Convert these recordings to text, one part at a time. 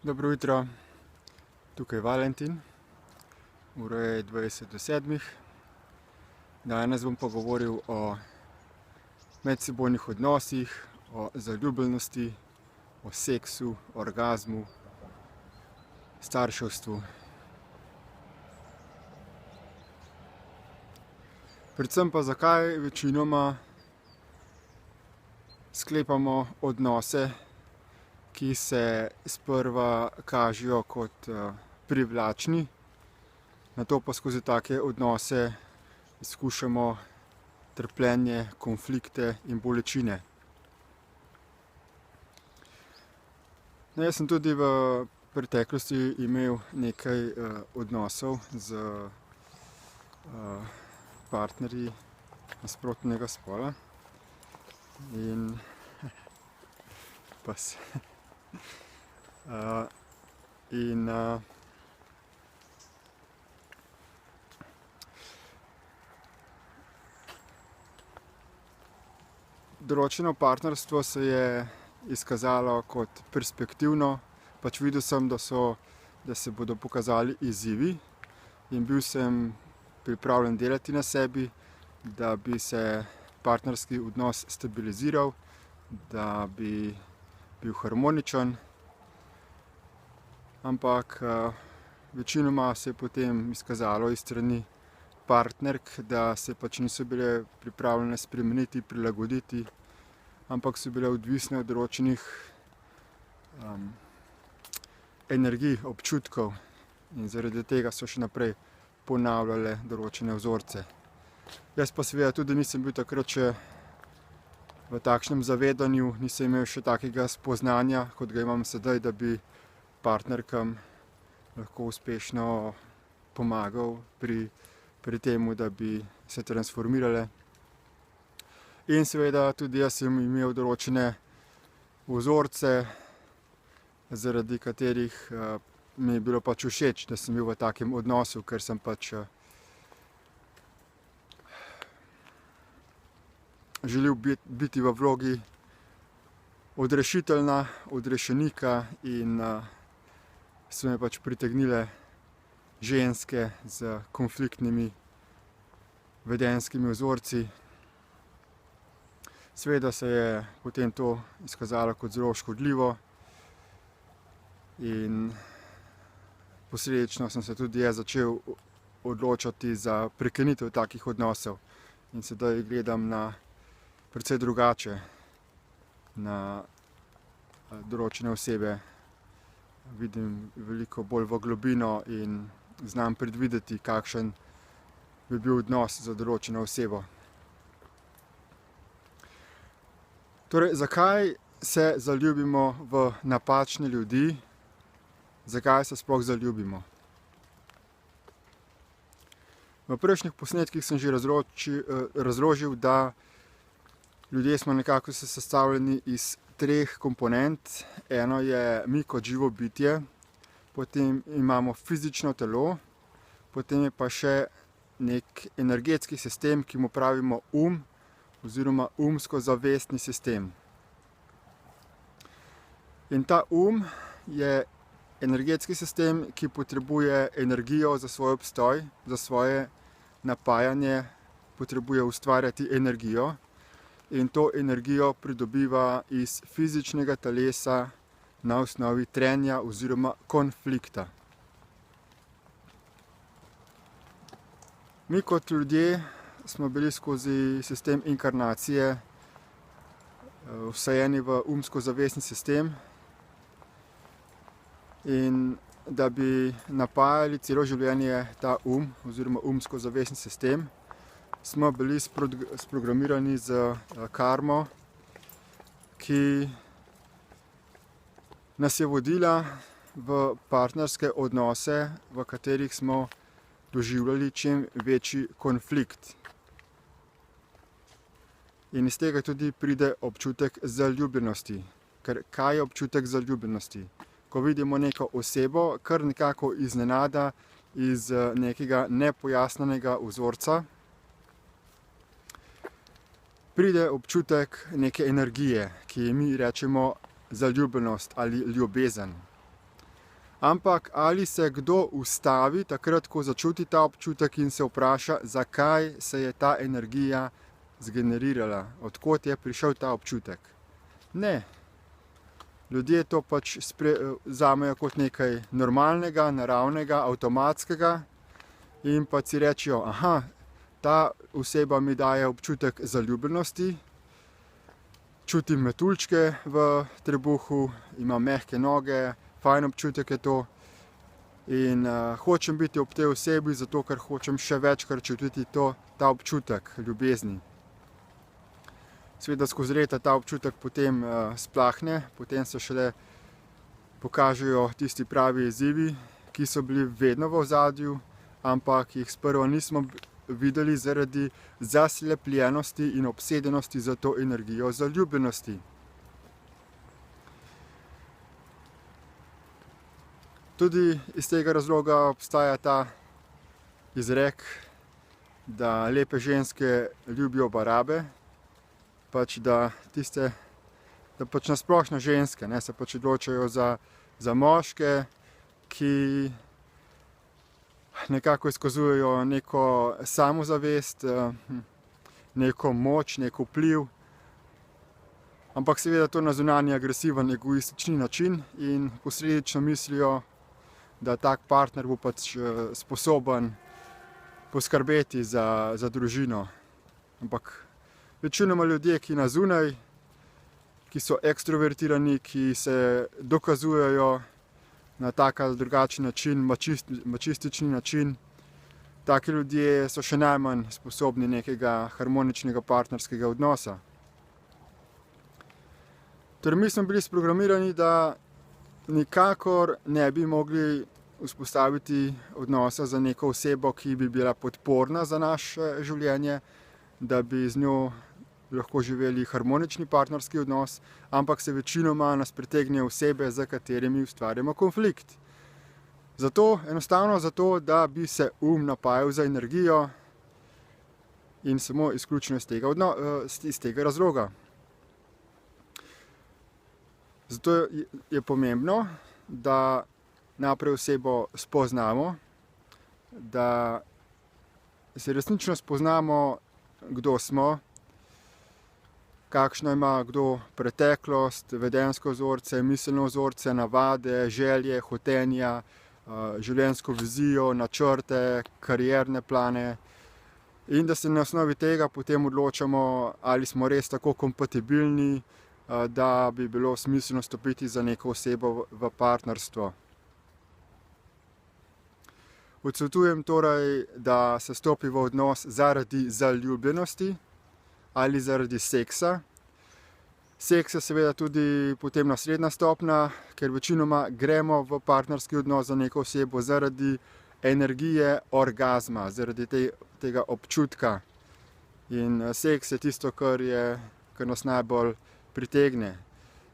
Dobro jutro, tukaj je Valentin, ura je 6:20. Danes bom pogovoril o medsebojnih odnosih, o zaljubljenosti, o seksu, orgazmu, starševstvu. Predvsem pa zakaj večinoma sklepamo odnose, ki se sprva kažejo kot privlačni, nato pa skozi take odnose izkušamo trpljenje, konflikte in bolečine. Jaz sem tudi v preteklosti imel nekaj odnosov z partnerji nasprotnega spola in določeno partnerstvo se je izkazalo kot perspektivno, videl sem, da se bodo pokazali izzivi in bil sem pripravljen delati na sebi, da bi se partnerski odnos stabiliziral, da bi bil harmoničen, ampak večinoma se je potem izkazalo iz strani partnerk, da se niso bile pripravljene spremeniti, prilagoditi, ampak so bile odvisne od določenih energij, občutkov in zaradi tega so še naprej ponavljale določene vzorce. Jaz pa seveda tudi nisem bil takrat še v takšnem zavedanju, nisem imel še takega spoznanja, kot ga imam sedaj, da bi partnerkam lahko uspešno pomagal pri temu, da bi se transformirale. In seveda tudi jaz sem imel določene vzorce, zaradi katerih mi je bilo všeč, da sem bil v takem odnosu, ker sem želel biti v vlogi odrešiteljna, odrešenika in so me pritegnile ženske z konfliktnimi vedenjskimi vzorci. Seveda se je potem to izkazalo kot zelo škodljivo in posledično sem se tudi jaz začel odločati za prekinitev takih odnosov in sedaj gledam precej drugače na določene osebe. Vidim veliko bolj v globino in znam predvideti, kakšen bi bil odnos za določeno osebo. Torej, zakaj se zaljubimo v napačne ljudi? Zakaj se sploh zaljubimo? V prejšnjih posnetkih sem že razložil, da ljudje smo nekako sestavljeni iz 3 komponent. Eno je mi kot živo bitje, potem imamo fizično telo, potem je pa še nek energetski sistem, ki mu pravimo oziroma umsko-zavestni sistem. In ta je energetski sistem, ki potrebuje energijo za svoj obstoj, za svoje napajanje, potrebuje ustvarjati energijo. In to energijo pridobiva iz fizičnega telesa na osnovi trenja oziroma konflikta. Mi kot ljudje smo bili skozi sistem inkarnacije vsajeni v umsko-zavestni sistem in da bi napajali celo življenje ta oziroma umsko-zavestni sistem, smo bili sprogramirani z karmo, ki nas je vodila v partnerske odnose, v katerih smo doživljali čim večji konflikt. In iz tega tudi pride občutek zaljubljenosti. Ker kaj je občutek zaljubljenosti? Ko vidimo neko osebo, kar nekako iznenada iz nekega nepojasnjenega vzorca, pride občutek neke energije, ki ji mi rečemo zaljubljenost ali ljubezen. Ampak ali se kdo ustavi takrat, ko začuti ta občutek in se vpraša, zakaj se je ta energija zgenerirala, odkot je prišel ta občutek? Ne. Ljudje to pač vzamejo kot nekaj normalnega, naravnega, avtomatskega in pa si rečejo, aha, ta oseba mi daje občutek zaljubljenosti, čutim metuljčke v trebuhu, imam mehke noge, fajn občutek je to in hočem biti ob tej osebi, zato ker hočem še večkrat čutiti ta občutek ljubezni. Seveda skozi leta ta občutek potem splahne, potem se šele pokažejo tisti pravi izzivi, ki so bili vedno v ozadju, ampak jih sprva nismo videli zaradi zaslepljenosti in obsedenosti za to energijo zaljubljenosti. Tudi iz tega razloga obstaja ta izrek, da lepe ženske ljubijo barabe, da pač nasplošno ženske se pač odločajo za moške, ki nekako izkazujejo neko samozavest, neko moč, neko vpliv, ampak seveda to na zunanji agresiven, egoistični način in posledično mislijo, da tak partner bo pač sposoben poskrbeti za družino. Ampak večinoma ljudje, ki na zunaj, ki so ekstrovertirani, ki se dokazujejo na tak ali drugačen način, mačistični način, taki ljudje so še najmanj sposobni nekega harmoničnega partnerskega odnosa. Torej, mi smo bili sprogramirani, da nikakor ne bi mogli vzpostaviti odnosa za neko osebo, ki bi bila podporna za naše življenje, da bi z njo lahko živeli harmonični partnerski odnos, ampak se večinoma nas pritegnejo osebe, za katerimi ustvarjamo konflikt. Enostavno zato, da bi se napajal za energijo in samo izključno iz tega razloga. Zato je pomembno, da najprej osebo spoznamo, da se resnično spoznamo, kdo smo, kakšno ima kdo preteklost, vedenjske vzorce, miselne vzorce, navade, želje, hotenja, življenjsko vizijo, načrte, karierne plane in da se na osnovi tega potem odločamo, ali smo res tako kompatibilni, da bi bilo smiselno stopiti za neko osebo v partnerstvo. Odsvetujem torej, da se stopi v odnos zaradi zaljubljenosti ali zaradi seksa. Seks je seveda tudi potem naslednja stopnja, ker večinoma gremo v partnerski odnos za neko osebo zaradi energije orgazma, zaradi tega občutka. In seks je tisto, kar nas najbolj pritegne.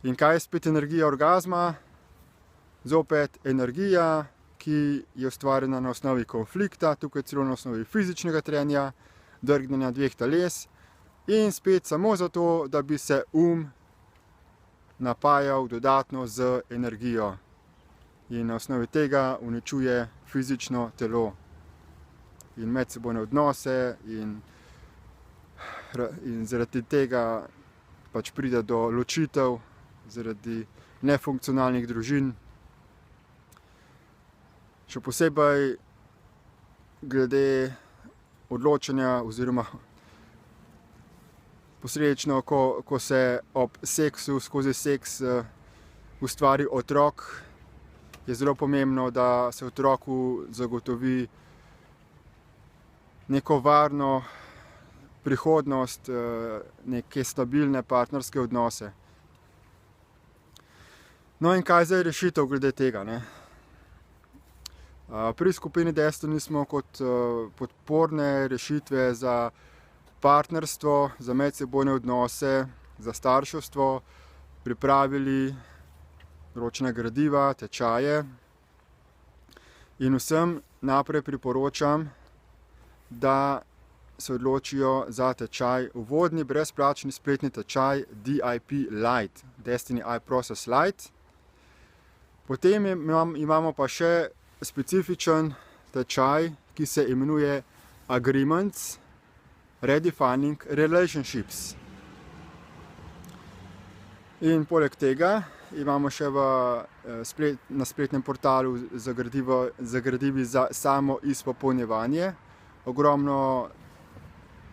In kaj je spet energija orgazma? Zopet energija, ki je ustvarjena na osnovi konflikta, tukaj celo na osnovi fizičnega trenja, drgnjenja dveh teles in spet samo zato, da bi se napajal dodatno z energijo in na osnovi tega uničuje fizično telo in medsebojne odnose in zaradi tega pač pride do ločitev, zaradi nefunkcionalnih družin. Še posebej glede odločanja oziroma posledično, ko se ob seksu, skozi seks ustvari otrok, je zelo pomembno, da se otroku zagotovi neko varno prihodnost, neke stabilne partnerske odnose. No in kaj zdaj rešitev glede tega, ne? Pri skupini Destiny smo kot podporne rešitve za partnerstvo, za medsebojne odnose, za starševstvo pripravili določena gradiva, tečaje in vsem naprej priporočam, da se odločijo za tečaj, uvodni brezplačni spletni tečaj DIP Lite, Destiny iProcess Lite. Potem imamo pa še specifičen tečaj, ki se imenuje Agreements Redefining Relationships. In poleg tega imamo še na spletnem portalu za gradivi za samo izpopolnjevanje ogromno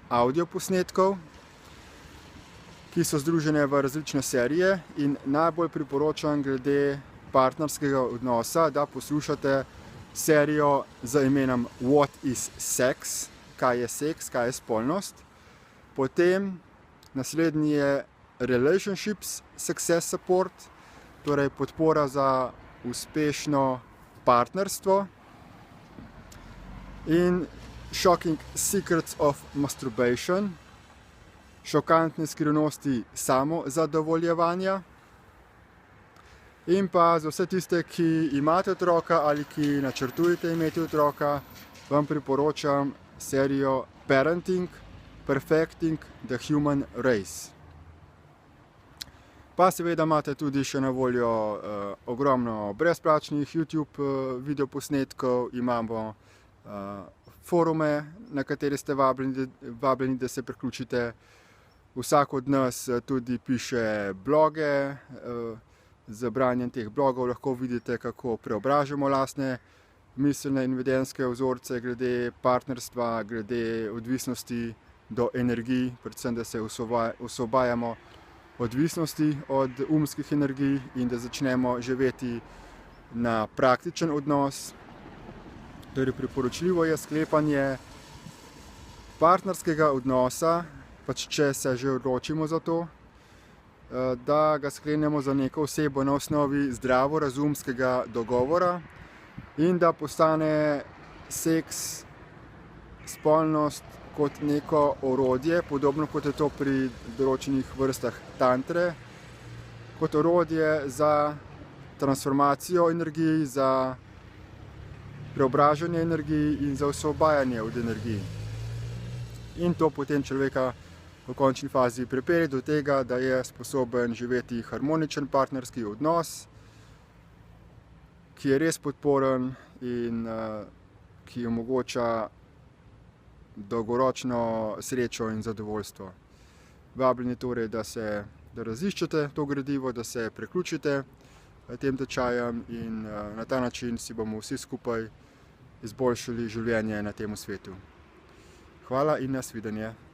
audioposnetkov, ki so združene v različne serije, in najbolj priporočam glede partnerskega odnosa, da poslušate serijo z imenom What is Sex? Kaj je seks, kaj je spolnost. Potem naslednji je Relationships Success Support, torej podpora za uspešno partnerstvo, in Shocking Secrets of Masturbation, šokantne skrivnosti samozadovoljevanja. In pa za vse tiste, ki imate otroka ali ki načrtujete imeti otroka, vam priporočam serijo Parenting Perfecting the Human Race. Pa seveda imate tudi še na voljo ogromno brezplačnih YouTube videoposnetkov, imamo forume, na katere ste vabljeni, da se priključite. Vsak od nas tudi piše bloge. Z branjem teh blogov lahko vidite, kako preobražamo lastne miselne in vedenjske vzorce glede partnerstva, glede odvisnosti do energij, predvsem da se osvobajamo odvisnosti od umskih energij in da začnemo živeti na praktičen odnos. Torej priporočljivo je sklepanje partnerskega odnosa, pač če se že odločimo za to, da ga sklenemo za neko osebo na osnovi zdravorazumskega dogovora in da postane seks, spolnost kot neko orodje, podobno kot je to pri določenih vrstah tantre, kot orodje za transformacijo energij, za preobražanje energij in za osvobajanje od energij. In to potem človeka v končni fazi pripelje do tega, da je sposoben živeti harmoničen partnerski odnos, ki je res podporen in ki omogoča dolgoročno srečo in zadovoljstvo. Vabljeni torej, da raziščete to gradivo, da se priključite tem tečajem in na ta način si bomo vsi skupaj izboljšali življenje na tem svetu. Hvala in nasvidenje.